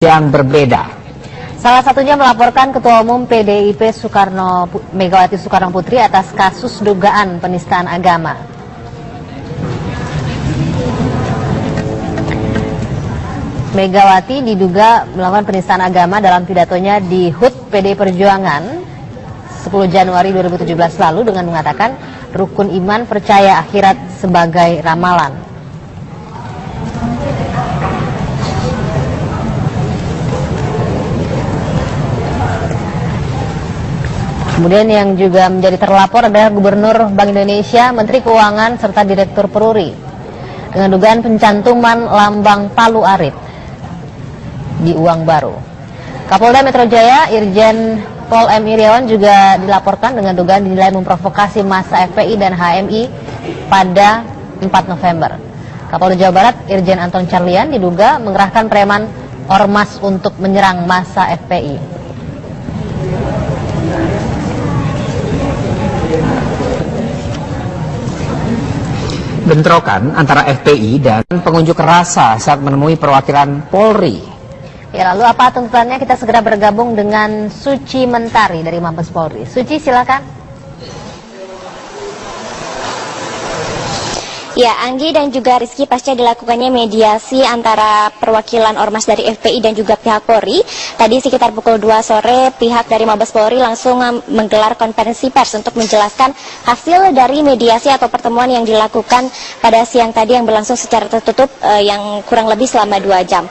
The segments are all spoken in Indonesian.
yang berbeda. Salah satunya melaporkan Ketua Umum PDIP Megawati Soekarno Putri atas kasus dugaan penistaan agama. Megawati diduga melakukan penistaan agama dalam pidatonya di HUT PDI Perjuangan 10 Januari 2017 lalu dengan mengatakan rukun iman percaya akhirat sebagai ramalan. Kemudian yang juga menjadi terlapor adalah Gubernur Bank Indonesia, Menteri Keuangan, serta Direktur Peruri dengan dugaan pencantuman lambang Palu Arit di uang baru. Kapolda Metro Jaya, Irjen Pol M. Iriawan juga dilaporkan dengan dugaan dinilai memprovokasi massa FPI dan HMI pada 4 November. Kapolda Jawa Barat, Irjen Anton Carlian diduga mengerahkan preman ormas untuk menyerang massa FPI. Bentrokan antara FPI dan pengunjuk rasa saat menemui perwakilan Polri. Ya, lalu apa tuntutannya? Kita segera bergabung dengan Suci Mentari dari Mabes Polri. Suci, silakan. Ya, Anggi dan juga Rizky, pasca dilakukannya mediasi antara perwakilan ormas dari FPI dan juga pihak Polri, tadi sekitar pukul 2 sore pihak dari Mabes Polri langsung menggelar konferensi pers untuk menjelaskan hasil dari mediasi atau pertemuan yang dilakukan pada siang tadi yang berlangsung secara tertutup yang kurang lebih selama 2 jam.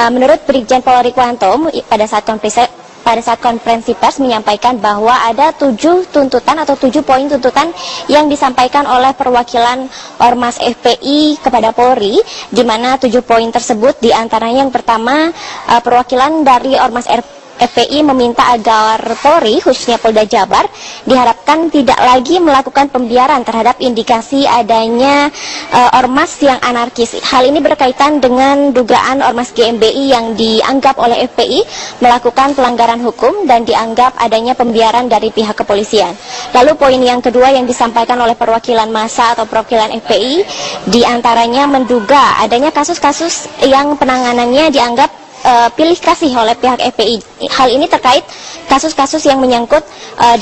Menurut Brigjen Pol Rikwanto pada saat konferensi pers menyampaikan bahwa ada 7 tuntutan atau 7 poin tuntutan yang disampaikan oleh perwakilan ormas FPI kepada Polri, di mana 7 poin tersebut diantaranya yang pertama, perwakilan dari ormas FPI meminta agar Polri, khususnya Polda Jabar, diharapkan tidak lagi melakukan pembiaran terhadap indikasi adanya ormas yang anarkis. Hal ini berkaitan dengan dugaan ormas GMBI yang dianggap oleh FPI melakukan pelanggaran hukum dan dianggap adanya pembiaran dari pihak kepolisian. Lalu poin yang kedua yang disampaikan oleh perwakilan massa atau perwakilan FPI, diantaranya menduga adanya kasus-kasus yang penanganannya dianggap pilih kasih oleh pihak FPI. Hal ini terkait kasus-kasus yang menyangkut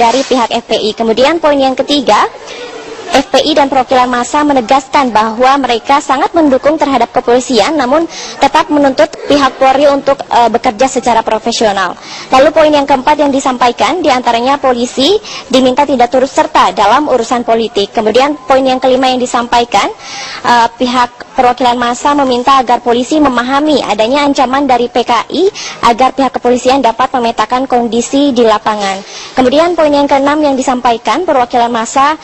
dari pihak FPI. Kemudian poin yang ketiga, FPI dan perwakilan massa menegaskan bahwa mereka sangat mendukung terhadap kepolisian, namun tetap menuntut pihak Polri untuk bekerja secara profesional. Lalu poin yang keempat yang disampaikan, diantaranya polisi diminta tidak turut serta dalam urusan politik. Kemudian poin yang kelima yang disampaikan, pihak perwakilan massa meminta agar polisi memahami adanya ancaman dari PKI agar pihak kepolisian dapat memetakan kondisi di lapangan. Kemudian poin yang keenam yang disampaikan, perwakilan massa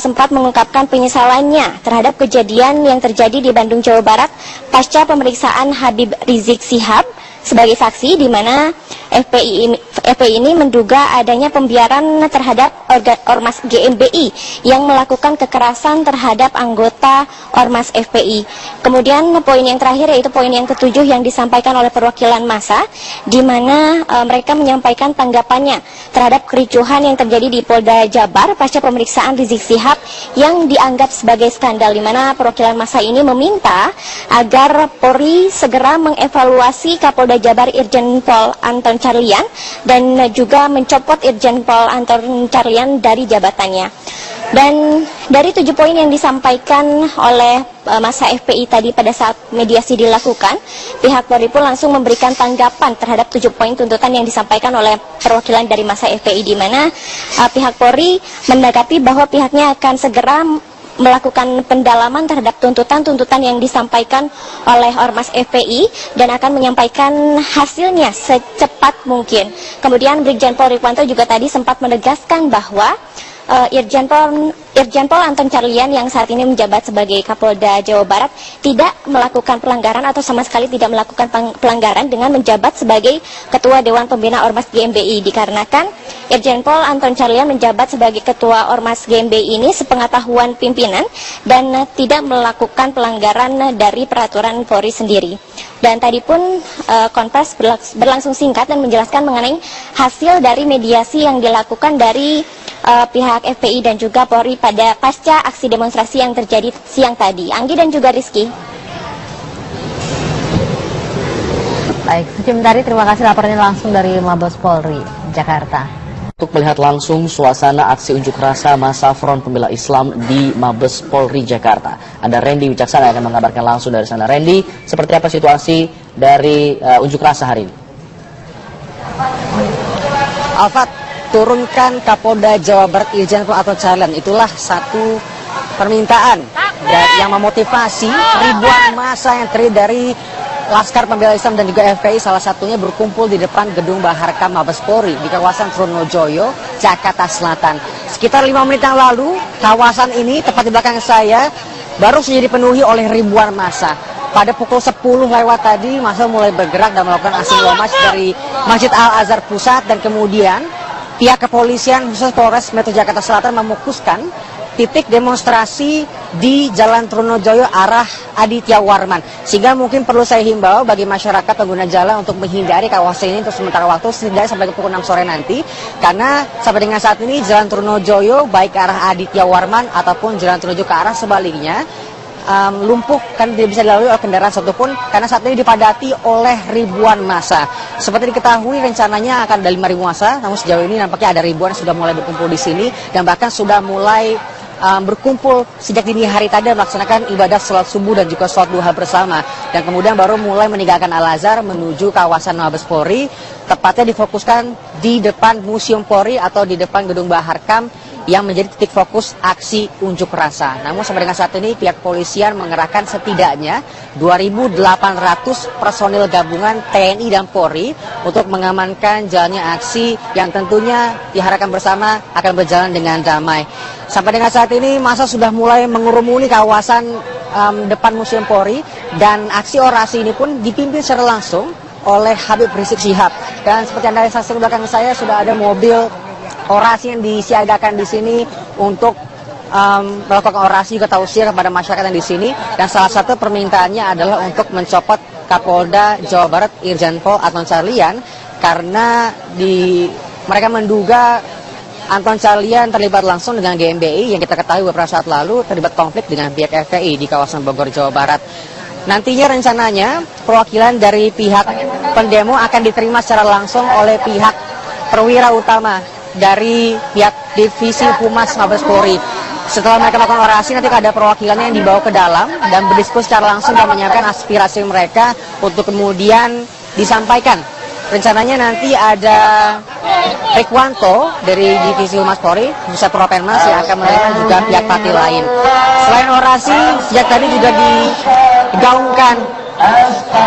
sempat mengungkapkan penyesalannya terhadap kejadian yang terjadi di Bandung, Jawa Barat pasca pemeriksaan Habib Rizik Syihab sebagai saksi, di mana FPI ini menduga adanya pembiaran terhadap ormas GMBI yang melakukan kekerasan terhadap anggota ormas FPI. Kemudian poin yang terakhir yaitu poin yang ketujuh yang disampaikan oleh perwakilan massa, di mana mereka menyampaikan tanggapannya terhadap kericuhan yang terjadi di Polda Jabar pasca pemeriksaan Rizik Syihab yang dianggap sebagai skandal, di mana perwakilan massa ini meminta agar Polri segera mengevaluasi Kapolda Jabar Irjen Pol Anton Carlian dan juga mencopot Irjen Pol Anton Carlian dari jabatannya. Dan dari 7 poin yang disampaikan oleh massa FPI tadi pada saat mediasi dilakukan, pihak Polri pun langsung memberikan tanggapan terhadap 7 poin tuntutan yang disampaikan oleh perwakilan dari massa FPI, di mana pihak Polri menanggapi bahwa pihaknya akan segera melakukan pendalaman terhadap tuntutan-tuntutan yang disampaikan oleh ormas FPI dan akan menyampaikan hasilnya secepat mungkin. Kemudian Brigjen Pol Rikwanto juga tadi sempat menegaskan bahwa Irjen Pol Anton Carlian yang saat ini menjabat sebagai Kapolda Jawa Barat tidak melakukan pelanggaran atau sama sekali tidak melakukan pelanggaran dengan menjabat sebagai Ketua Dewan Pembina Ormas GMBI, dikarenakan Irjen Pol Anton Carlian menjabat sebagai Ketua Ormas GMBI ini sepengetahuan pimpinan dan tidak melakukan pelanggaran dari peraturan Polri sendiri. Dan tadi pun konferensi berlangsung singkat dan menjelaskan mengenai hasil dari mediasi yang dilakukan dari pihak FPI dan juga Polri pada pasca aksi demonstrasi yang terjadi siang tadi. Anggi dan juga Rizky. Baik, Suci Mentari, terima kasih laporannya langsung dari Mabes Polri, Jakarta. Untuk melihat langsung suasana aksi unjuk rasa masa Front Pembela Islam di Mabes Polri Jakarta, ada Randy Wicaksana yang akan mengabarkan langsung dari sana. Randy, seperti apa situasi dari unjuk rasa hari ini? Alfat, turunkan Kapolda Jawa Barat Irjen Pol Anton Carlyan, itulah satu permintaan yang memotivasi ribuan massa yang terdiri dari Laskar Pembela Islam dan juga FPI, salah satunya berkumpul di depan gedung Baharkam Mabes Polri di kawasan Trunojoyo, Jakarta Selatan. Sekitar 5 menit yang lalu, kawasan ini tepat di belakang saya baru saja dipenuhi oleh ribuan massa. Pada pukul 10 lewat tadi, massa mulai bergerak dan melakukan aksi long march dari Masjid Al-Azhar Pusat, dan kemudian pihak kepolisian khusus Polres Metro Jakarta Selatan memukuskan titik demonstrasi di Jalan Trunojoyo arah Aditya Warman. Sehingga mungkin perlu saya himbau bagi masyarakat pengguna jalan untuk menghindari kawasan ini untuk sementara waktu, setidaknya sampai ke pukul 6 sore nanti. Karena sampai dengan saat ini Jalan Trunojoyo baik arah Aditya Warman ataupun Jalan Trunojoyo ke arah sebaliknya lumpuh, kan tidak bisa dilalui oleh kendaraan satupun karena saat ini dipadati oleh ribuan massa. Seperti diketahui rencananya akan ada 5.000 massa, namun sejauh ini nampaknya ada ribuan yang sudah mulai berkumpul di sini dan bahkan sudah mulai berkumpul sejak dini hari tadi melaksanakan ibadah sholat subuh dan juga sholat duha bersama, dan kemudian baru mulai meninggalkan Al-Azhar menuju kawasan Mabes Polri, tepatnya difokuskan di depan Museum Polri atau di depan gedung Baharkam yang menjadi titik fokus aksi unjuk rasa. Namun sampai dengan saat ini pihak kepolisian mengerahkan setidaknya 2.800 personil gabungan TNI dan Polri untuk mengamankan jalannya aksi yang tentunya diharapkan bersama akan berjalan dengan damai. Sampai dengan saat ini massa sudah mulai mengurumuni kawasan depan Museum Polri, dan aksi orasi ini pun dipimpin secara langsung oleh Habib Rizik Syihab. Dan seperti Anda saksikan di belakang saya sudah ada mobil orasi yang disiagakan di sini untuk melakukan orasi juga tausiah kepada masyarakat yang di sini, dan salah satu permintaannya adalah untuk mencopot Kapolda Jawa Barat Irjen Pol Anton Carlyan karena mereka menduga Anton Carlyan terlibat langsung dengan GMBI yang kita ketahui beberapa saat lalu terlibat konflik dengan pihak FPI di kawasan Bogor, Jawa Barat. Nantinya rencananya perwakilan dari pihak pendemo akan diterima secara langsung oleh pihak perwira utama dari pihak Divisi Humas Mabes Polri. Setelah mereka melakukan orasi, nanti ada perwakilannya yang dibawa ke dalam dan berdiskusi secara langsung dan menyampaikan aspirasi mereka untuk kemudian disampaikan. Rencananya nanti ada Rekwanto dari Divisi Humas Polri, Pusat Propenmas yang akan menerima juga pihak partai lain. Selain orasi, sejak tadi juga digaungkan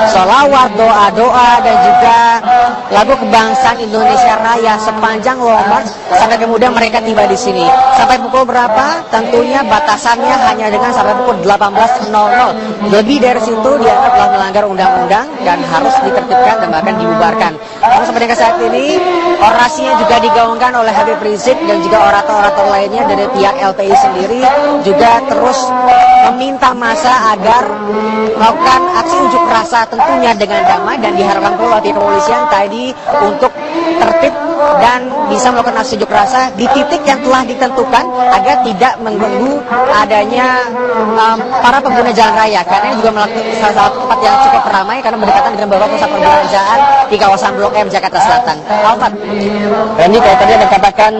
sholawat, doa-doa, dan juga lagu kebangsaan Indonesia Raya sepanjang long march sampai kemudian mereka tiba di sini. Sampai pukul berapa? Tentunya batasannya hanya dengan sampai pukul 18.00. Lebih dari situ dianggap telah melanggar undang-undang dan harus ditertibkan dan bahkan dibubarkan. Namun sampai dengan saat ini orasinya juga digaungkan oleh Habib Rizik dan juga orator-orator lainnya dari pihak LPI sendiri juga terus meminta massa agar melakukan aksi unjuk rasa tentunya dengan damai, dan diharapkan pula pihak kepolisian tadi untuk tertib dan bisa melakukan aksi unjuk rasa di titik yang telah ditentukan agar tidak mengganggu adanya para pengguna jalan raya, karena ini juga melakukan salah satu tempat yang cukup ramai karena berdekatan dengan beberapa pusat perbelanjaan di kawasan Blok M Jakarta Selatan. Alfat. Randy, kalau tadi Anda katakan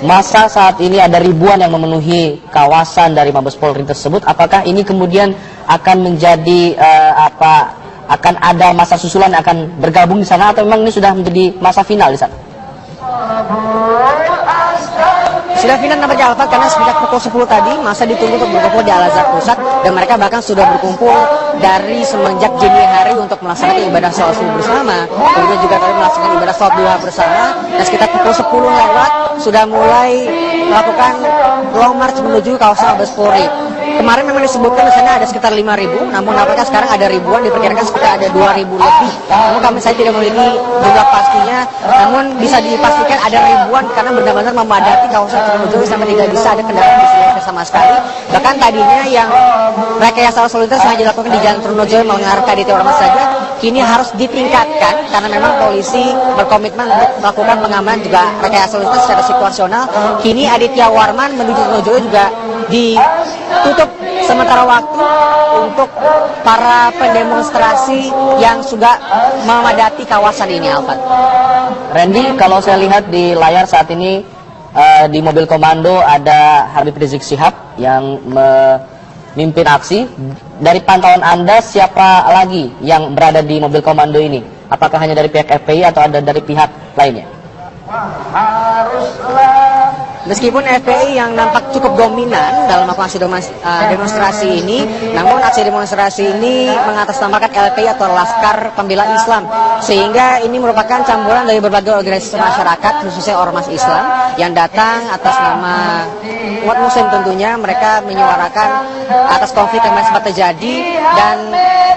masa saat ini ada ribuan yang memenuhi kawasan dari Mabes Polri tersebut, apakah ini kemudian akan menjadi akan ada masa susulan yang akan bergabung di sana, atau memang ini sudah menjadi masa final di sana? Sudah final nampaknya Alfat, karena sejak pukul 10 tadi masa ditunggu untuk berkumpul di Al-Azhar Pusat, dan mereka bahkan sudah berkumpul dari semenjak dini hari untuk melaksanakan ibadah sholat subuh bersama, kemudian juga tadi melaksanakan ibadah sholat duha bersama, dan sekitar pukul 10 lewat sudah mulai melakukan long march menuju kawasan Mabes Polri. Kemarin memang disebutkan di sana ada sekitar 5.000, namun nampaknya sekarang ada ribuan, diperkirakan sekitar ada 2.000 lebih. Namun saya tidak memiliki jumlah pastinya, namun bisa dipastikan ada ribuan karena benar-benar memadati kawasan Trunojoyo sampai tidak bisa ada kendaraan di sini sama sekali. Bahkan tadinya yang rekayasa lalu lintas hanya dilakukan di Jalan Trunojoyo mengarah ke Aditya Warman saja, kini harus ditingkatkan karena memang polisi berkomitmen untuk melakukan pengamanan juga rekayasa lalu lintas secara situasional. Kini Aditya Warman menuju Trunojoyo juga ditutup sementara waktu untuk para pendemonstrasi yang sudah memadati kawasan ini, Alfat. Randy, kalau saya lihat di layar saat ini di mobil komando ada Habib Rizik Syihab yang memimpin aksi. Dari pantauan Anda, siapa lagi yang berada di mobil komando ini? Apakah hanya dari pihak FPI atau ada dari pihak lainnya? Meskipun FPI yang nampak cukup dominan dalam aksi demonstrasi ini, namun aksi demonstrasi ini mengatasnamakan LPI atau Laskar Pembela Islam, sehingga ini merupakan campuran dari berbagai organisasi masyarakat, khususnya ormas Islam yang datang atas nama umat muslim. Tentunya mereka menyuarakan atas konflik yang sempat terjadi, dan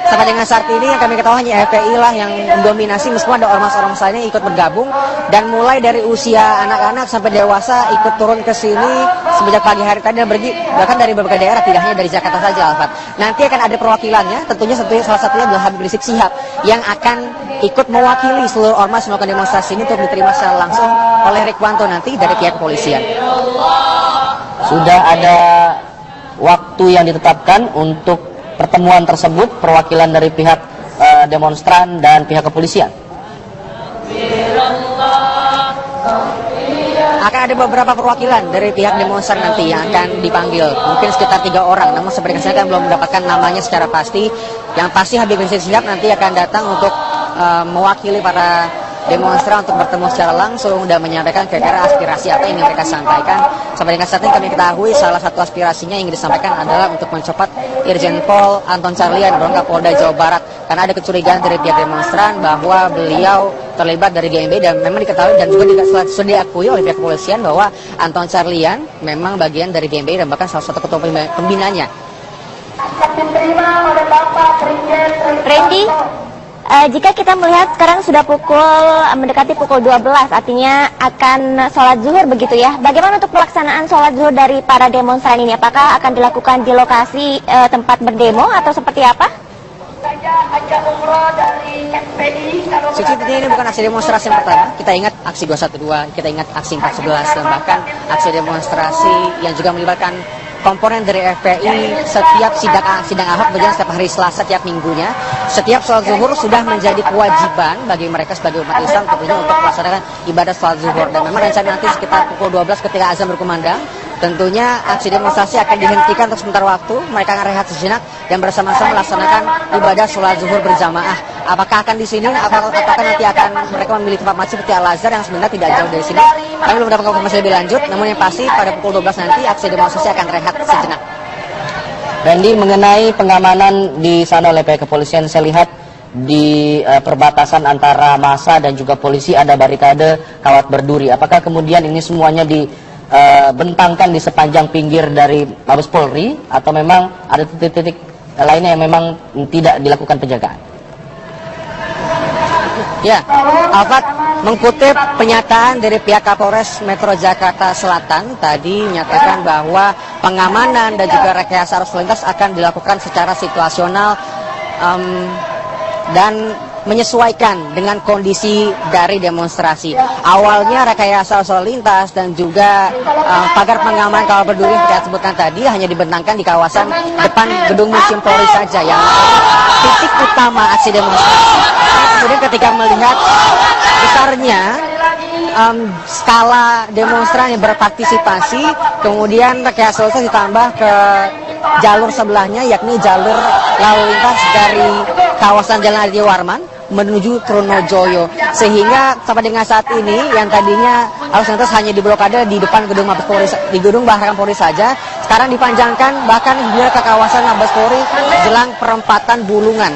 sampai dengan saat ini yang kami ketahui hanya FPI lah yang mendominasi, meskipun ada ormas-ormas lainnya ikut bergabung, dan mulai dari usia anak-anak sampai dewasa ikut turun ke sini sejak pagi hari tadi dan pergi bahkan dari berbagai daerah, tidak hanya dari Jakarta saja, Alfat. Nanti akan ada perwakilannya, tentunya salah satunya adalah Habib Rizik Syihab yang akan ikut mewakili seluruh ormas melakukan demonstrasi ini untuk diterima secara langsung oleh Rikwanto nanti dari pihak kepolisian. Sudah ada waktu yang ditetapkan untuk pertemuan tersebut, perwakilan dari pihak demonstran dan pihak kepolisian. Akan ada beberapa perwakilan dari pihak demonstran nanti yang akan dipanggil, mungkin sekitar 3 orang, namun seperti saya kan belum mendapatkan namanya secara pasti. Yang pasti Habib Rizik Syihab nanti akan datang untuk mewakili para demonstran untuk bertemu secara langsung dan menyampaikan kira-kira aspirasi apa yang ingin mereka sampaikan. Sampai dengan saat ini kami ketahui salah satu aspirasinya yang disampaikan adalah untuk mencopot Irjen Pol Anton Carlyan, Kapolda Jawa Barat, karena ada kecurigaan dari pihak demonstran bahwa beliau terlibat dari GMB, dan memang diketahui dan juga sudah diakui oleh pihak kepolisian bahwa Anton Carlyan memang bagian dari GMB dan bahkan salah satu ketua pembinanya. Randy, jika kita melihat sekarang sudah mendekati pukul 12, artinya akan sholat zuhur begitu ya. Bagaimana untuk pelaksanaan sholat zuhur dari para demonstran ini? Apakah akan dilakukan di lokasi tempat berdemo atau seperti apa? Sejujurnya ini bukan aksi demonstrasi yang pertama. Kita ingat aksi 212, kita ingat aksi 411, dan bahkan aksi demonstrasi yang juga melibatkan komponen dari FPI. Setiap sidang Ahok berjalan setiap hari Selasa tiap minggunya. Setiap sholat zuhur sudah menjadi kewajiban bagi mereka sebagai umat Islam tentunya untuk melaksanakan ibadah sholat zuhur. Dan memang rencana nanti sekitar pukul 12 ketika azan berkumandang, tentunya aksi demonstrasi akan dihentikan untuk sementara waktu. Mereka akan rehat sejenak dan bersama-sama melaksanakan ibadah sholat zuhur berjamaah. Apakah akan di sini? Apakah nanti akan mereka memilih tempat masjid seperti Al-Azhar yang sebenarnya tidak jauh dari sini? Kami belum mendapatkan informasi lebih lanjut. Namun yang pasti pada pukul 12 nanti aksi demonstrasi akan rehat sejenak. Randy, mengenai pengamanan di sana oleh pihak kepolisian, saya lihat di perbatasan antara massa dan juga polisi ada barikade kawat berduri. Apakah kemudian ini semuanya dibentangkan di sepanjang pinggir dari Mabes Polri atau memang ada titik-titik lainnya yang memang tidak dilakukan penjagaan? Ya, Alfat, mengutip pernyataan dari pihak Kapolres Metro Jakarta Selatan tadi menyatakan bahwa pengamanan dan juga rekayasa arus lintas akan dilakukan secara situasional dan menyesuaikan dengan kondisi dari demonstrasi. Awalnya rekayasa arus lintas dan juga pagar pengamanan kawat berduri yang kita sebutkan tadi hanya dibentangkan di kawasan depan gedung Museum Polri saja yang titik utama aksi demonstrasi. Kemudian ketika melihat besarnya skala demonstran yang berpartisipasi, kemudian rekayasa lintas ditambah ke jalur sebelahnya, yakni jalur lalu lintas dari kawasan Jalan Aditya Warman menuju Trunojoyo, sehingga sampai dengan saat ini yang tadinya arus lintas hanya diblokade di depan gedung Mabes Polri, di gedung Bahkan Polri saja, sekarang dipanjangkan bahkan hingga ke kawasan Mabes Polri jelang perempatan Bulungan.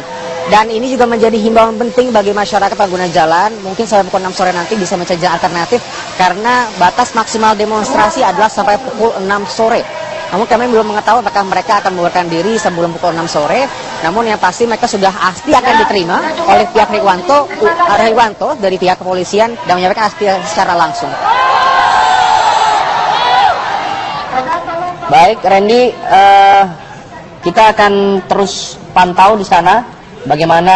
Dan ini juga menjadi himbauan penting bagi masyarakat pengguna jalan, mungkin sampai pukul 6 sore nanti bisa mencari jalan alternatif, karena batas maksimal demonstrasi adalah sampai pukul 6 sore. Namun kami belum mengetahui apakah mereka akan membubarkan diri sebelum pukul 6 sore. Namun yang pasti mereka sudah pasti akan diterima oleh pihak Rikwanto dari pihak kepolisian dan menyampaikan aspirasi secara langsung. Baik, Randy, kita akan terus pantau di sana bagaimana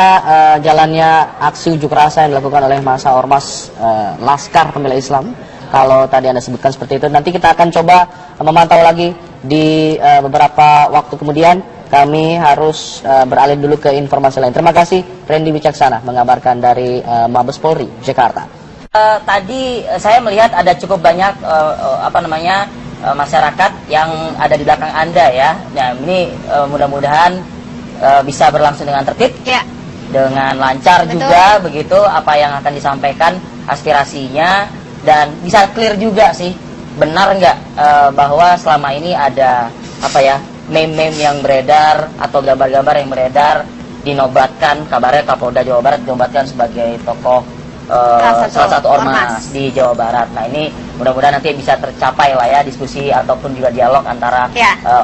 jalannya aksi unjuk rasa yang dilakukan oleh massa ormas Laskar Pembela Islam. Kalau tadi Anda sebutkan seperti itu, nanti kita akan coba memantau lagi di beberapa waktu kemudian. Kami harus beralih dulu ke informasi lain. Terima kasih Randy Wicaksana mengabarkan dari Mabes Polri Jakarta. Tadi saya melihat ada cukup banyak masyarakat yang ada di belakang Anda ya. Nah, ini mudah-mudahan bisa berlangsung dengan tertib, Ya. dengan lancar. Betul. Juga begitu apa yang akan disampaikan aspirasinya, dan bisa clear juga sih, benar nggak bahwa selama ini ada meme-meme yang beredar atau gambar-gambar yang beredar dinobatkan, kabarnya Kapolda Jawa Barat dinobatkan sebagai tokoh salah satu ormas di Jawa Barat. Nah, ini mudah-mudahan nanti bisa tercapai lah ya diskusi ataupun juga dialog antara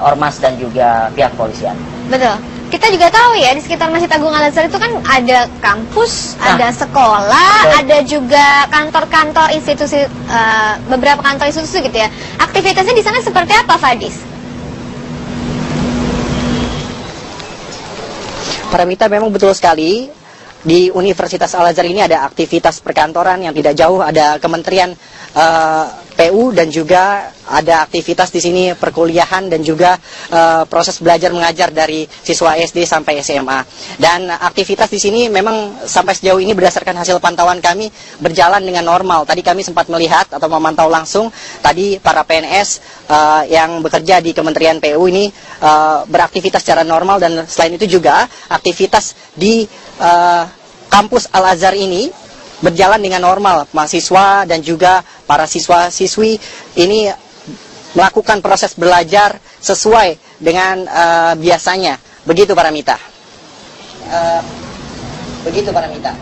ormas dan juga pihak polisian. Betul. Kita juga tahu ya, di sekitar Masjid Agung Al-Azhar itu kan ada kampus, ada sekolah, betul. ada juga kantor-kantor institusi, beberapa kantor institusi gitu ya. Aktivitasnya di sana seperti apa, Fadis? Paramita, memang betul sekali. Di Universitas Al-Azhar ini ada aktivitas perkantoran yang tidak jauh, ada Kementerian PU, dan juga ada aktivitas di sini perkuliahan dan juga proses belajar mengajar dari siswa SD sampai SMA. Dan aktivitas di sini memang sampai sejauh ini berdasarkan hasil pantauan kami berjalan dengan normal. Tadi kami sempat melihat atau memantau langsung, tadi para PNS yang bekerja di Kementerian PU ini beraktivitas secara normal, dan selain itu juga aktivitas di kampus Al-Azhar ini berjalan dengan normal. Mahasiswa dan juga para siswa-siswi ini melakukan proses belajar sesuai dengan biasanya. Begitu Paramita. Begitu Paramita.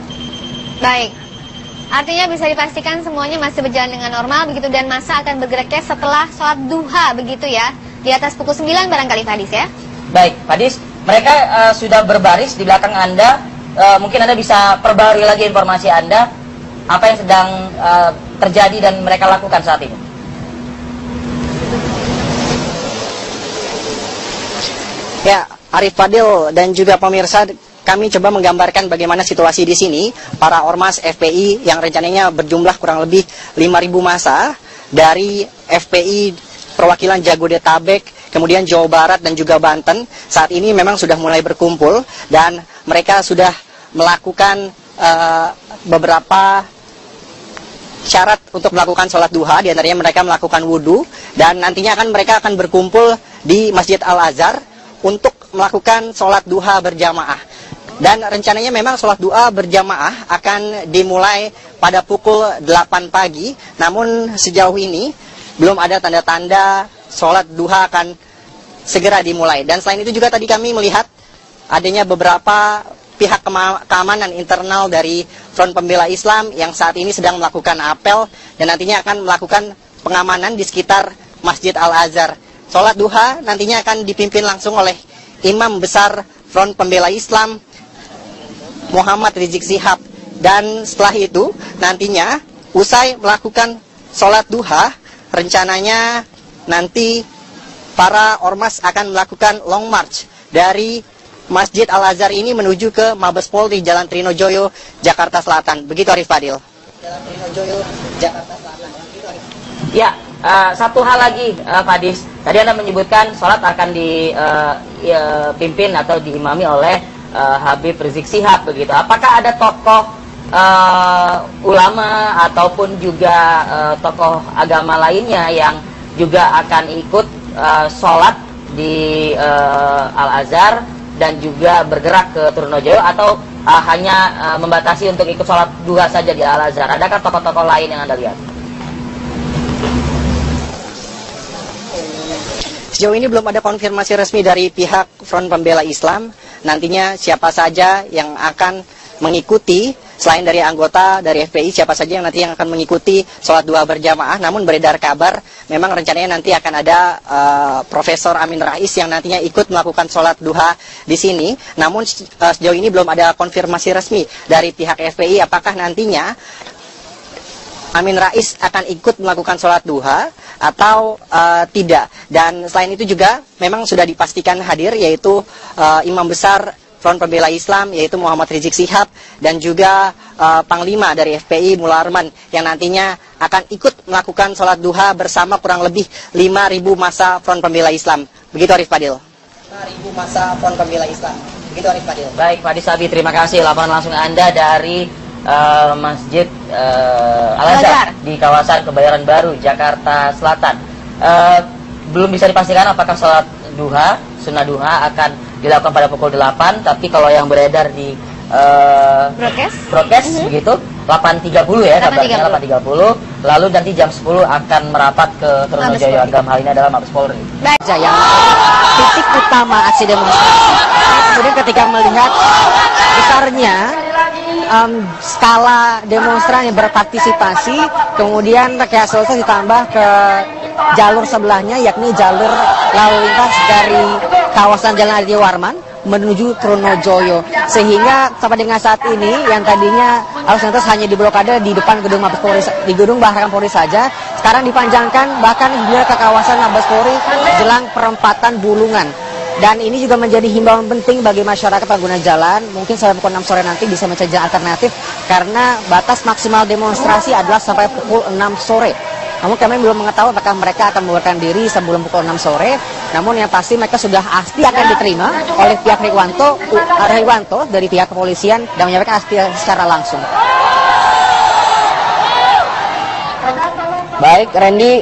Baik. Artinya bisa dipastikan semuanya masih berjalan dengan normal begitu, dan masa akan bergeraknya setelah sholat duha begitu ya. Di atas pukul 9 barangkali, Fadis ya. Baik, Fadis, mereka sudah berbaris di belakang Anda. Mungkin Anda bisa perbarui lagi informasi Anda, apa yang sedang terjadi dan mereka lakukan saat ini. Ya, Arif Fadil dan juga pemirsa, kami coba menggambarkan bagaimana situasi di sini. Para ormas FPI yang rencananya berjumlah kurang lebih 5.000 massa dari FPI perwakilan Jabodetabek, kemudian Jawa Barat dan juga Banten, saat ini memang sudah mulai berkumpul, dan mereka sudah melakukan beberapa syarat untuk melakukan sholat duha. Di antaranya mereka melakukan wudhu, dan nantinya mereka akan berkumpul di Masjid Al-Azhar untuk melakukan sholat duha berjamaah. Dan rencananya memang sholat duha berjamaah akan dimulai pada pukul 8 pagi, namun sejauh ini belum ada tanda-tanda sholat duha akan segera dimulai. Dan selain itu juga tadi kami melihat adanya beberapa pihak keamanan internal dari Front Pembela Islam yang saat ini sedang melakukan apel, dan nantinya akan melakukan pengamanan di sekitar Masjid Al-Azhar. Sholat duha nantinya akan dipimpin langsung oleh Imam Besar Front Pembela Islam Muhammad Rizik Syihab. Dan setelah itu nantinya usai melakukan sholat duha, rencananya nanti para ormas akan melakukan long march dari Masjid Al-Azhar ini menuju ke Mabes Polri Jalan Trinojoyo, Jakarta Selatan. Begitu Arif Fadil. Jalan Trinojoyo, Jakarta Selatan. Ya, satu hal lagi Fadis. Tadi Anda menyebutkan sholat akan dipimpin atau diimami oleh Habib Rizik Syihab begitu. Apakah ada tokoh ulama ataupun juga tokoh agama lainnya yang juga akan ikut sholat di Al-Azhar dan juga bergerak ke Trunojoyo, atau hanya membatasi untuk ikut sholat duha saja di Al-Azhar? Adakah tokoh-tokoh lain yang Anda lihat? Sejauh ini belum ada konfirmasi resmi dari pihak Front Pembela Islam. Nantinya siapa saja yang akan mengikuti, selain dari anggota dari FPI, siapa saja yang nanti yang akan mengikuti sholat duha berjamaah. Namun beredar kabar memang rencananya nanti akan ada Profesor Amin Rais yang nantinya ikut melakukan sholat duha di sini. Namun sejauh ini belum ada konfirmasi resmi dari pihak FPI apakah nantinya Amin Rais akan ikut melakukan sholat duha atau tidak. Dan selain itu juga memang sudah dipastikan hadir, yaitu Imam Besar Front Pembela Islam, yaitu Muhammad Rizik Syihab, dan juga Panglima dari FPI Mullah Arman, yang nantinya akan ikut melakukan sholat duha bersama kurang lebih 5.000 massa Front Pembela Islam. Begitu Arif Fadil. 5.000 massa Front Pembela Islam. Begitu Arif Fadil. Baik, Pak Disabi, terima kasih laporan langsung Anda dari Masjid Al-Azhar di kawasan Kebayoran Baru, Jakarta Selatan. Belum bisa dipastikan apakah sholat duha, sunnah duha akan dilakukan pada pukul 8, tapi kalau yang beredar di broadcast begitu 8.30 ya, kabarnya 8.30. Lalu nanti jam 10 akan merapat ke Trunojoyo Agam. Hal ini adalah Mabes Polri. Yang titik utama aksi demonstrasi. Kemudian ketika melihat besarnya skala demonstran yang berpartisipasi, kemudian rekayasa ditambah ke jalur sebelahnya, yakni jalur lalu lintas dari kawasan Jalan Aditya Warman menuju Trunojoyo, sehingga sampai dengan saat ini yang tadinya arus lintas hanya diblokade di depan gedung Mabes Polri, di gedung Baharakan Polri saja, sekarang dipanjangkan bahkan hingga ke kawasan Mabes Polri jelang perempatan Bulungan. Dan ini juga menjadi himbauan penting bagi masyarakat pengguna jalan, mungkin sampai pukul 6 sore nanti bisa mencari jalan alternatif, karena batas maksimal demonstrasi adalah sampai pukul 6 sore. Namun kami belum mengetahui apakah mereka akan membubarkan diri sebelum pukul 6 sore. Namun yang pasti mereka sudah pasti akan diterima oleh pihak Rehwanto dari pihak kepolisian dan menyampaikan aspirasi secara langsung. Baik, Randy,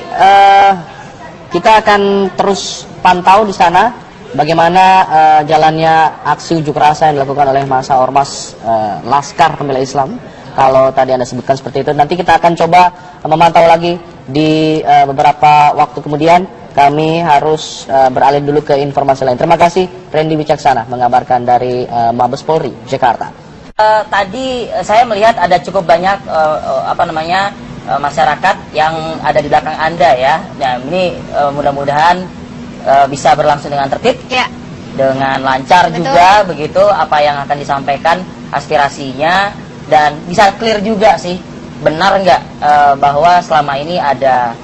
kita akan terus pantau di sana bagaimana jalannya aksi unjuk rasa yang dilakukan oleh massa ormas Laskar Pembela Islam. Kalau tadi Anda sebutkan seperti itu, nanti kita akan coba memantau lagi di beberapa waktu kemudian. Kami harus beralih dulu ke informasi lain. Terima kasih Randy Wicaksana mengabarkan dari Mabes Polri, Jakarta. Tadi saya melihat ada cukup banyak masyarakat yang ada di belakang Anda ya. Nah, ini mudah-mudahan bisa berlangsung dengan tertib, dengan lancar. Betul. Juga begitu apa yang akan disampaikan aspirasinya, dan bisa clear juga sih, benar nggak bahwa selama ini ada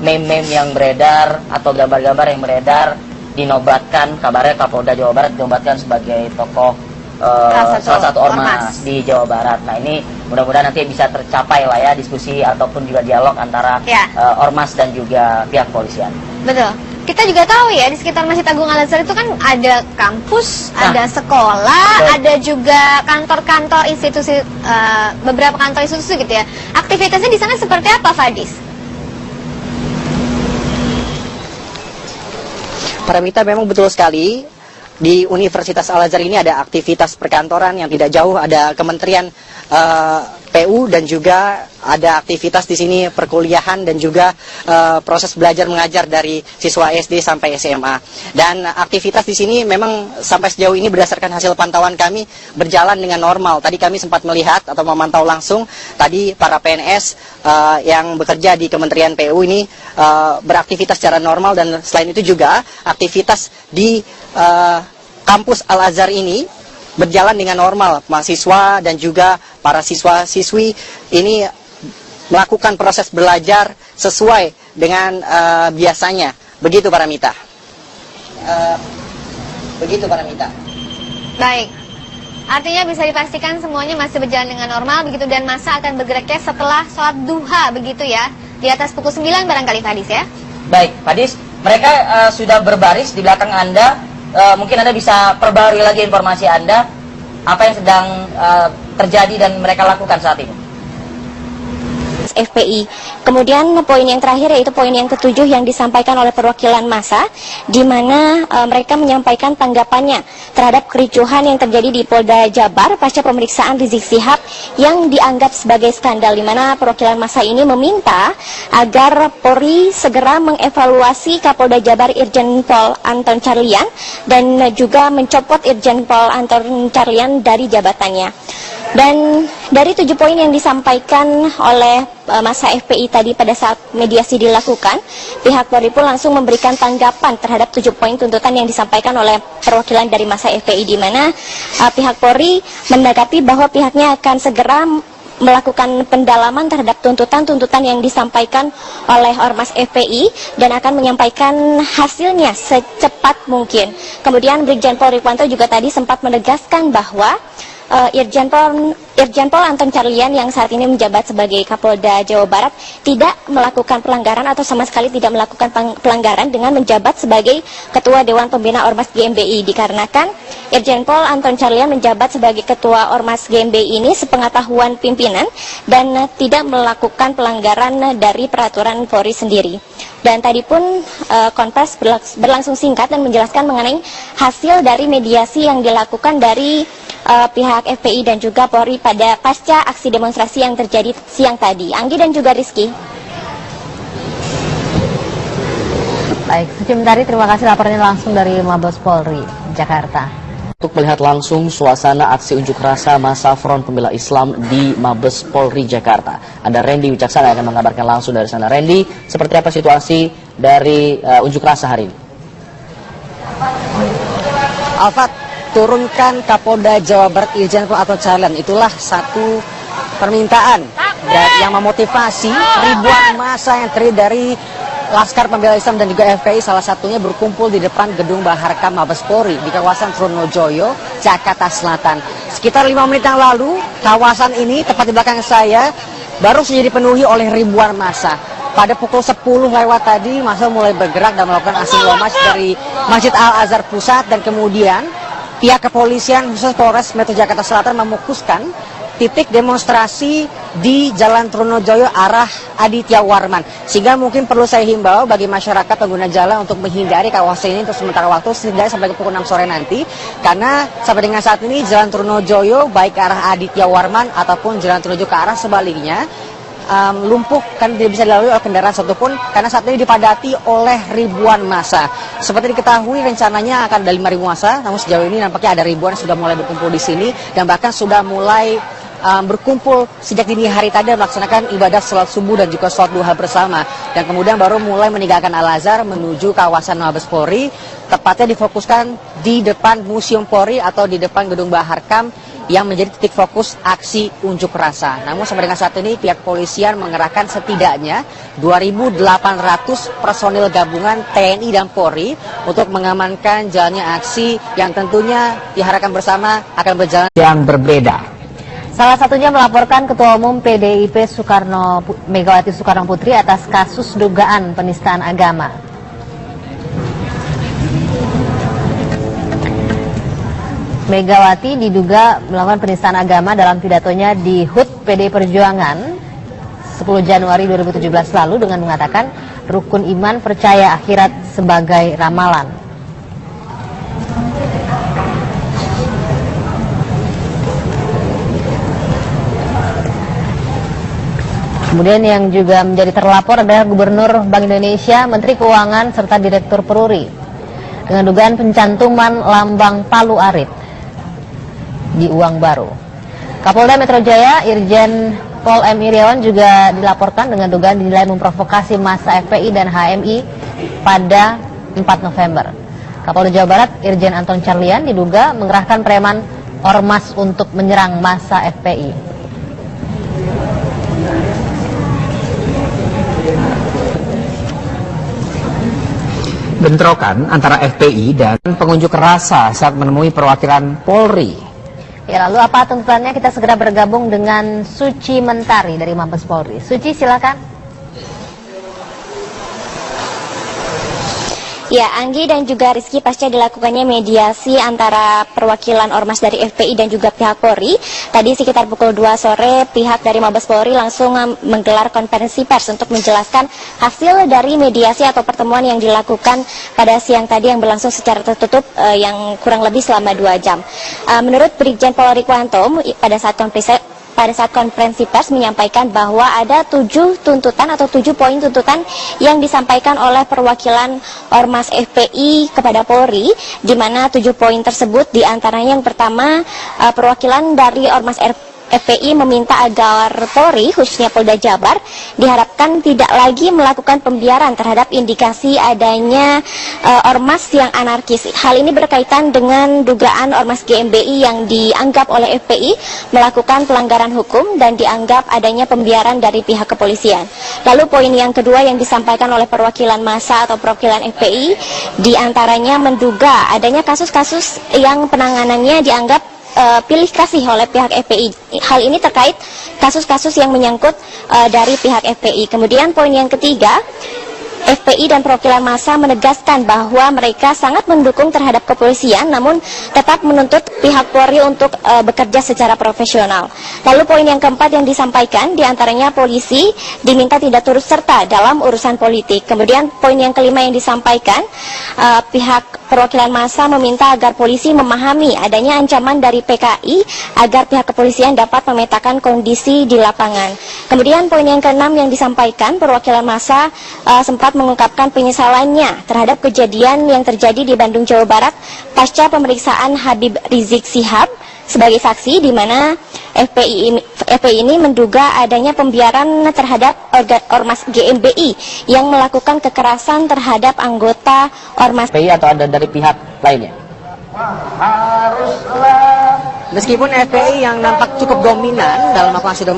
meme-meme yang beredar atau gambar-gambar yang beredar, dinobatkan, kabarnya Kapolda Jawa Barat dinobatkan sebagai tokoh salah satu ormas di Jawa Barat. Nah, ini mudah-mudahan nanti bisa tercapai lah ya diskusi ataupun juga dialog antara ormas dan juga pihak kepolisian. Betul. Kita juga tahu ya, di sekitar Masjid Agung Al-Azhar itu kan ada kampus, ada sekolah, ada juga kantor-kantor institusi, beberapa kantor institusi gitu ya. Aktivitasnya di sana seperti apa, Fadis? Paramita, memang betul sekali. Di Universitas Al-Azhar ini ada aktivitas perkantoran, yang tidak jauh ada Kementerian PU, dan juga ada aktivitas di sini perkuliahan dan juga proses belajar mengajar dari siswa SD sampai SMA. Dan aktivitas di sini memang sampai sejauh ini berdasarkan hasil pantauan kami berjalan dengan normal. Tadi kami sempat melihat atau memantau langsung, tadi para PNS yang bekerja di Kementerian PU ini beraktivitas secara normal, dan selain itu juga aktivitas di kampus Al-Azhar ini berjalan dengan normal. Mahasiswa dan juga para siswa-siswi ini melakukan proses belajar sesuai dengan biasanya. Begitu Paramita. Baik. Artinya bisa dipastikan semuanya masih berjalan dengan normal begitu, dan masa akan bergeraknya setelah sholat duha begitu ya. Di atas pukul 9 barangkali, Fadis ya. Baik, Fadis, mereka sudah berbaris di belakang Anda. Mungkin Anda bisa perbarui lagi informasi Anda, apa yang sedang terjadi dan mereka lakukan saat ini. FPI. Kemudian poin yang terakhir yaitu poin yang ke-7 yang disampaikan oleh perwakilan massa, di mana mereka menyampaikan tanggapannya terhadap kericuhan yang terjadi di Polda Jabar pasca pemeriksaan Rizik Syihab yang dianggap sebagai skandal, di mana perwakilan massa ini meminta agar Polri segera mengevaluasi Kapolda Jabar Irjen Pol Anton Carlyan dan juga mencopot Irjen Pol Anton Carlyan dari jabatannya. Dan dari 7 poin yang disampaikan oleh massa FPI tadi pada saat mediasi dilakukan, pihak Polri pun langsung memberikan tanggapan terhadap 7 poin tuntutan yang disampaikan oleh perwakilan dari massa FPI, di mana pihak Polri menanggapi bahwa pihaknya akan segera melakukan pendalaman terhadap tuntutan-tuntutan yang disampaikan oleh Ormas FPI dan akan menyampaikan hasilnya secepat mungkin. Kemudian Brigjen Pol Rikwanto juga tadi sempat menegaskan bahwa Irjen Pol Anton Carlyan yang saat ini menjabat sebagai Kapolda Jawa Barat tidak melakukan pelanggaran atau sama sekali tidak melakukan pelanggaran dengan menjabat sebagai Ketua Dewan Pembina Ormas GMBI, dikarenakan Irjen Pol Anton Carlyan menjabat sebagai Ketua Ormas GMBI ini sepengetahuan pimpinan dan tidak melakukan pelanggaran dari peraturan Polri sendiri. Dan tadi pun konfers berlangsung singkat dan menjelaskan mengenai hasil dari mediasi yang dilakukan dari pihak FPI dan juga Polri pada pasca aksi demonstrasi yang terjadi siang tadi. Anggi dan juga Rizky. Baik, Suci Mentari, terima kasih laporannya langsung dari Mabes Polri, Jakarta. Untuk melihat langsung suasana aksi unjuk rasa masa Front Pembela Islam di Mabes Polri Jakarta, ada Randy Wicaksana yang akan mengabarkan langsung dari sana. Randy, seperti apa situasi dari unjuk rasa hari ini? Alfat, turunkan Kapolda Jawa Barat Irjen Pol Anton Carlyan, itulah satu permintaan yang memotivasi ribuan massa yang terdiri dari Laskar Pembela Islam dan juga FPI, salah satunya berkumpul di depan gedung Baharkam Mabes Polri di kawasan Trunojoyo, Jakarta Selatan. Sekitar 5 menit yang lalu, kawasan ini tepat di belakang saya baru saja dipenuhi oleh ribuan massa. Pada pukul 10 lewat tadi, massa mulai bergerak dan melakukan aksi march dari Masjid Al-Azhar Pusat, dan kemudian pihak kepolisian khusus Polres Metro Jakarta Selatan memukuskan titik demonstrasi di Jalan Trunojoyo arah Aditya Warman. Sehingga mungkin perlu saya himbau bagi masyarakat pengguna jalan untuk menghindari kawasan ini untuk sementara waktu, setidaknya sampai ke pukul 6 sore nanti. Karena sampai dengan saat ini Jalan Trunojoyo baik ke arah Aditya Warman ataupun Jalan Trunojoyo ke arah sebaliknya lumpuh, kan tidak bisa dilalui oleh kendaraan satupun karena saat ini dipadati oleh ribuan massa. Seperti diketahui rencananya akan ada 5.000 massa, namun sejauh ini nampaknya ada ribuan yang sudah mulai berkumpul di sini dan bahkan sudah mulai berkumpul sejak dini hari tadi melaksanakan ibadah sholat subuh dan juga sholat duha bersama, dan kemudian baru mulai meninggalkan Al-Azhar menuju kawasan Mabes Polri, tepatnya difokuskan di depan Museum Polri atau di depan gedung Baharkam yang menjadi titik fokus aksi unjuk rasa. Namun sampai dengan saat ini pihak kepolisian mengerahkan setidaknya 2.800 personil gabungan TNI dan Polri untuk mengamankan jalannya aksi yang tentunya diharapkan bersama akan berjalan yang berbeda. Salah satunya melaporkan Ketua Umum PDIP Megawati Soekarno Putri atas kasus dugaan penistaan agama. Megawati diduga melakukan penistaan agama dalam pidatonya di HUT PD Perjuangan 10 Januari 2017 lalu dengan mengatakan rukun iman percaya akhirat sebagai ramalan. Kemudian yang juga menjadi terlapor adalah Gubernur Bank Indonesia, Menteri Keuangan, serta Direktur Peruri dengan dugaan pencantuman lambang Palu Arit di uang baru. Kapolda Metro Jaya, Irjen Pol M. Iriawan juga dilaporkan dengan dugaan dinilai memprovokasi massa FPI dan HMI pada 4 November. Kapolda Jawa Barat, Irjen Anton Carlyan diduga mengerahkan preman ormas untuk menyerang massa FPI. Bentrokan antara FPI dan pengunjuk rasa saat menemui perwakilan Polri. Ya, lalu apa tuntutannya? Kita segera bergabung dengan Suci Mentari dari Mabes Polri. Suci, silakan. Ya, Anggi dan juga Rizky, pasca dilakukannya mediasi antara perwakilan ormas dari FPI dan juga pihak Polri, tadi sekitar pukul 2 sore pihak dari Mabes Polri langsung menggelar konferensi pers untuk menjelaskan hasil dari mediasi atau pertemuan yang dilakukan pada siang tadi yang berlangsung secara tertutup yang kurang lebih selama 2 jam. Menurut Brigjen Pol Rikwanto pada saat konferensi pers menyampaikan bahwa ada 7 tuntutan atau 7 poin tuntutan yang disampaikan oleh perwakilan Ormas FPI kepada Polri, di mana 7 poin tersebut diantaranya yang pertama, perwakilan dari Ormas FPI meminta agar Polri, khususnya Polda Jabar, diharapkan tidak lagi melakukan pembiaran terhadap indikasi adanya ormas yang anarkis. Hal ini berkaitan dengan dugaan ormas GMBI yang dianggap oleh FPI melakukan pelanggaran hukum dan dianggap adanya pembiaran dari pihak kepolisian. Lalu poin yang kedua yang disampaikan oleh perwakilan massa atau perwakilan FPI, diantaranya menduga adanya kasus-kasus yang penanganannya dianggap pilih kasih oleh pihak FPI. Hal ini terkait kasus-kasus yang menyangkut dari pihak FPI. Kemudian poin yang ketiga, FPI dan perwakilan massa menegaskan bahwa mereka sangat mendukung terhadap kepolisian, namun tetap menuntut pihak Polri untuk bekerja secara profesional. Lalu poin yang keempat yang disampaikan, diantaranya polisi diminta tidak turut serta dalam urusan politik. Kemudian poin yang kelima yang disampaikan, pihak perwakilan massa meminta agar polisi memahami adanya ancaman dari PKI agar pihak kepolisian dapat memetakan kondisi di lapangan. Kemudian poin yang keenam yang disampaikan, perwakilan massa sempat mengungkapkan penyesalannya terhadap kejadian yang terjadi di Bandung, Jawa Barat pasca pemeriksaan Habib Rizik Syihab sebagai saksi, di mana FPI ini menduga adanya pembiaran terhadap ormas GMBI yang melakukan kekerasan terhadap anggota ormas FPI atau ada dari pihak lainnya? Meskipun FPI yang nampak cukup dominan dalam melakukan aksi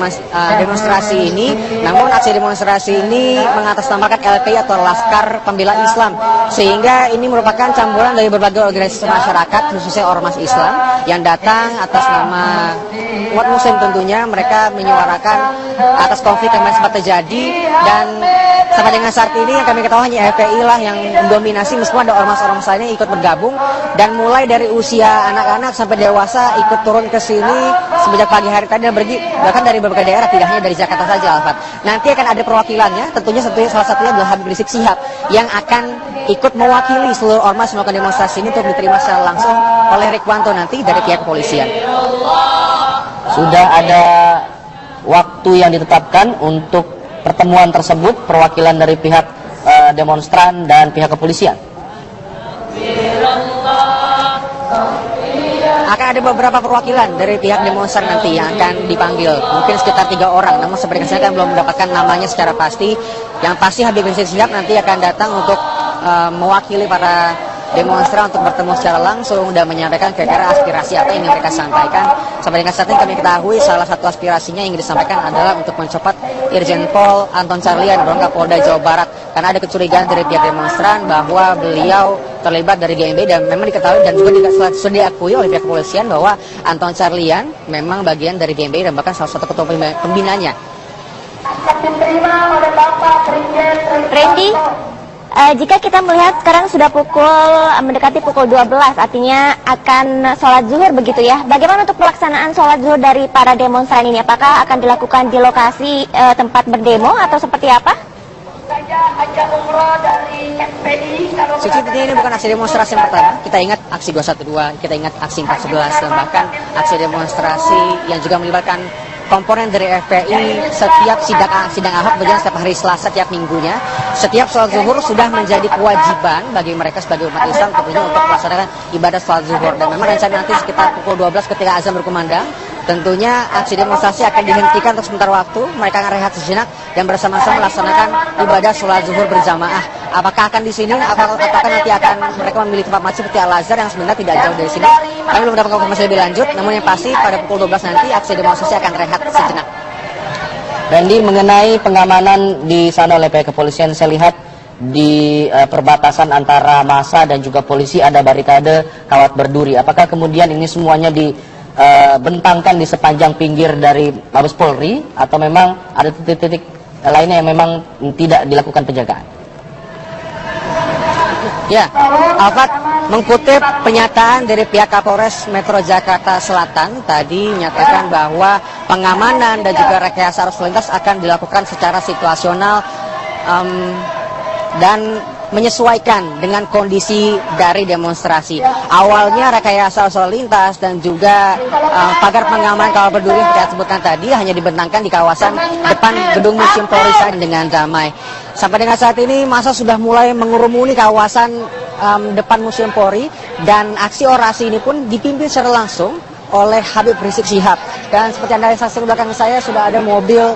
demonstrasi ini, namun aksi demonstrasi ini mengatasnamakan LPI atau Laskar Pembela Islam, sehingga ini merupakan campuran dari berbagai organisasi masyarakat, khususnya ormas Islam yang datang atas nama umat muslim. Tentunya mereka menyuarakan atas konflik yang sempat terjadi, dan sampai dengan saat ini yang kami ketahui hanya FPI lah yang mendominasi, meskipun ada ormas-ormas lainnya ikut bergabung, dan mulai dari usia anak-anak sampai dewasa ikut turun ke sini sejak pagi hari tadi dan pergi bahkan dari berbagai daerah, tidak hanya dari Jakarta saja, Alfat. Nanti akan ada perwakilannya, tentunya salah satunya adalah Habib Rizik Syihab yang akan ikut mewakili seluruh ormas melakukan demonstrasi ini untuk diterima secara langsung oleh Rikwanto nanti dari pihak kepolisian. Sudah ada waktu yang ditetapkan untuk pertemuan tersebut, perwakilan dari pihak demonstran dan pihak kepolisian? Akan ada beberapa perwakilan dari pihak demonstran nanti yang akan dipanggil, mungkin sekitar 3 orang, namun seperti saya kan belum mendapatkan namanya secara pasti. Yang pasti Habib Rizik Syihab nanti akan datang untuk mewakili para demonstran untuk bertemu secara langsung dan menyampaikan kira-kira aspirasi apa yang ingin mereka sampaikan. Sampai dengan saat ini kami ketahui salah satu aspirasinya yang ingin disampaikan adalah untuk mencopot Irjen Pol Anton Carlyan, Kapolda Jawa Barat, karena ada kecurigaan dari pihak demonstran bahwa beliau terlibat dari GMBI, dan memang diketahui dan juga sudah diakui oleh pihak kepolisian bahwa Anton Carlyan memang bagian dari GMBI dan bahkan salah satu ketua pembinanya. Randy, jika kita melihat sekarang sudah mendekati pukul 12, artinya akan sholat zuhur begitu ya. Bagaimana untuk pelaksanaan sholat zuhur dari para demonstran ini? Apakah akan dilakukan di lokasi tempat berdemo atau seperti apa? Sejujurnya ini bukan aksi demonstrasi yang pertama. Kita ingat aksi 212, kita ingat aksi 411, dan bahkan aksi demonstrasi yang juga melibatkan komponen dari FPI. Setiap sidang Ahok berjalan setiap hari Selasa tiap minggunya. Setiap sholat zuhur sudah menjadi kewajiban bagi mereka sebagai umat Islam tentunya untuk melaksanakan ibadah sholat zuhur. Dan memang rencana nanti sekitar pukul 12 ketika azan berkumandang, tentunya aksi demonstrasi akan dihentikan untuk sebentar waktu. Mereka akan rehat sejenak dan bersama-sama melaksanakan ibadah sholat zuhur berjamaah. Apakah akan di sini? Apakah nanti akan mereka memilih tempat masjid seperti Al-Azhar yang sebenarnya tidak jauh dari sini? Kami belum dapat konfirmasi lebih lanjut. Namun yang pasti pada pukul 12 nanti aksi demonstrasi akan rehat sejenak. Randy, mengenai pengamanan di sana oleh pihak kepolisian, saya lihat di perbatasan antara massa dan juga polisi ada barikade kawat berduri. Apakah kemudian ini semuanya dibentangkan di sepanjang pinggir dari Mabes Polri atau memang ada titik-titik lainnya yang memang tidak dilakukan penjagaan? Ya, Alfat, mengutip pernyataan dari pihak Kapolres Metro Jakarta Selatan tadi menyatakan bahwa pengamanan dan juga rekayasa arus lintas akan dilakukan secara situasional dan menyesuaikan dengan kondisi dari demonstrasi. Awalnya rekayasa arus lintas dan juga pagar pengamanan kawat berduri yang kita sebutkan tadi hanya dibentangkan di kawasan depan gedung Museum Polri dengan damai. Sampai dengan saat ini massa sudah mulai mengurumuni kawasan depan Museum Polri, dan aksi orasi ini pun dipimpin secara langsung oleh Habib Rizik Syihab. Dan seperti Anda saksikan di belakang saya sudah ada mobil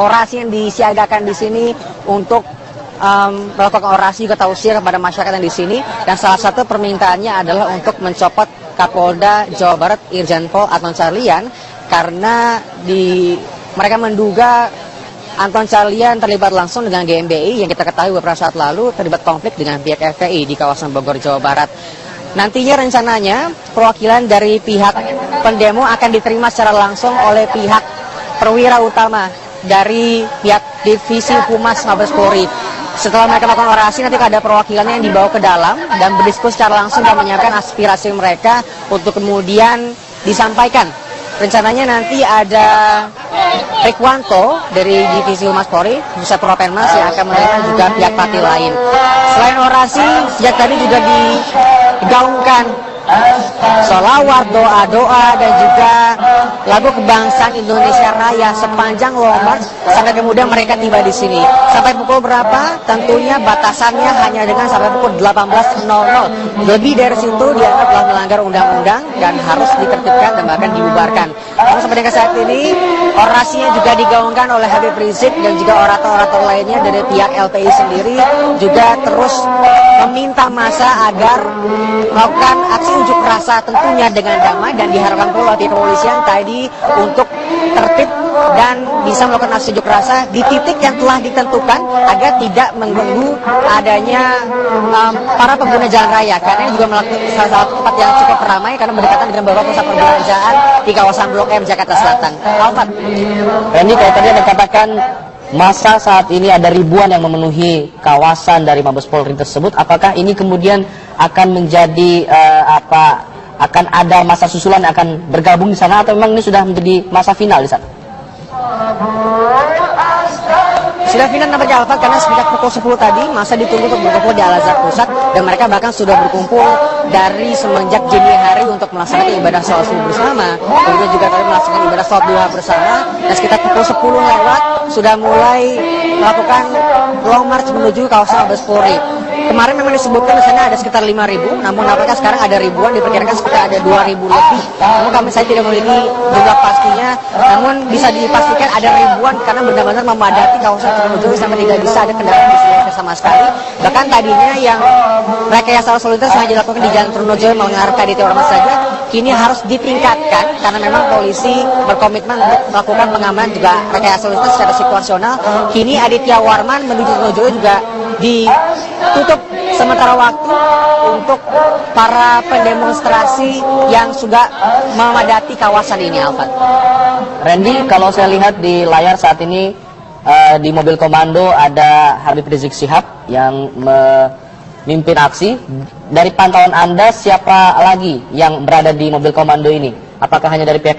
orasi yang disiagakan di sini untuk melakukan orasi juga tausir kepada masyarakat yang di sini. Dan salah satu permintaannya adalah untuk mencopot Kapolda Jawa Barat Irjen Pol Anton Carlyan, karena mereka menduga Anton Carlyan terlibat langsung dengan GMBI yang kita ketahui beberapa saat lalu terlibat konflik dengan pihak FPI di kawasan Bogor, Jawa Barat. nantinya rencananya perwakilan dari pihak pendemo akan diterima secara langsung oleh pihak perwira utama dari pihak Divisi Humas Mabes Polri. Setelah mereka melakukan orasi, nanti ada perwakilannya yang dibawa ke dalam dan berdiskusi secara langsung dan menyampaikan aspirasi mereka untuk kemudian disampaikan. Rencananya nanti ada Rikwanto dari Divisi Humas Polri, Pusat Propenmas yang akan menerima juga pihak partai lain. Selain orasi, sejak tadi juga digaungkan sholawat, doa-doa, dan juga lagu kebangsaan Indonesia Raya sepanjang Long March sampai kemudian mereka tiba di sini. Sampai pukul berapa? Tentunya batasannya hanya dengan sampai pukul 18.00. Lebih dari situ dianggap telah melanggar undang-undang dan harus ditertibkan dan bahkan dibubarkan. Namun sampai dengan saat ini orasinya juga digaungkan oleh Habib Rizik dan juga orator-orator lainnya dari pihak LPI sendiri juga terus meminta massa agar melakukan aksi unjuk rasa tentunya dengan damai dan diharapkan pula pihak kepolisian tadi untuk tertib dan bisa melakukan aksi unjuk rasa di titik yang telah ditentukan agar tidak mengganggu adanya para pengguna jalan raya, karena ini juga melakukan salah satu tempat yang cukup ramai karena berdekatan dengan beberapa pusat perbelanjaan di kawasan Blok M Jakarta Selatan. Alfat. Randy, kalau tadi Anda katakan masa saat ini ada ribuan yang memenuhi kawasan dari Mabes Polri tersebut, apakah ini kemudian akan menjadi akan ada masa susulan yang akan bergabung di sana atau memang ini sudah menjadi masa final di sana? Sudah final nampaknya Alfat, karena sejak pukul 10 tadi masa ditunggu untuk berkumpul di Al-Azhar Pusat dan mereka bahkan sudah berkumpul dari semenjak dini hari untuk melaksanakan ibadah sholat subuh bersama, kemudian juga tadi melaksanakan ibadah sholat duha bersama, dan sekitar pukul 10 lewat sudah mulai melakukan long march menuju kawasan Mabes Polri. Kemarin memang disebutkan di sana ada sekitar 5.000, namun nampaknya sekarang ada ribuan, diperkirakan sekitar ada 2.000 lebih. Namun saya tidak memiliki jumlah pastinya, namun bisa dipastikan ada ribuan karena benar-benar memadati kawasan Trunojoyo sampai tidak bisa ada kendaraan di sini sama sekali. Bahkan tadinya yang rekayasa lalu lintas hanya dilakukan di Jalan Trunojoyo mengarah ke Aditya Warman saja, kini harus ditingkatkan karena memang polisi berkomitmen untuk melakukan pengamanan juga rekayasa lalu lintas secara situasional. Kini Aditya Warman menuju Trunojoyo juga ditutup sementara waktu untuk para pendemonstrasi yang sudah memadati kawasan ini, Alfat. Randy, kalau saya lihat di layar saat ini di mobil komando ada Habib Rizik Syihab yang memimpin aksi. Dari pantauan Anda, siapa lagi yang berada di mobil komando ini? Apakah hanya dari pihak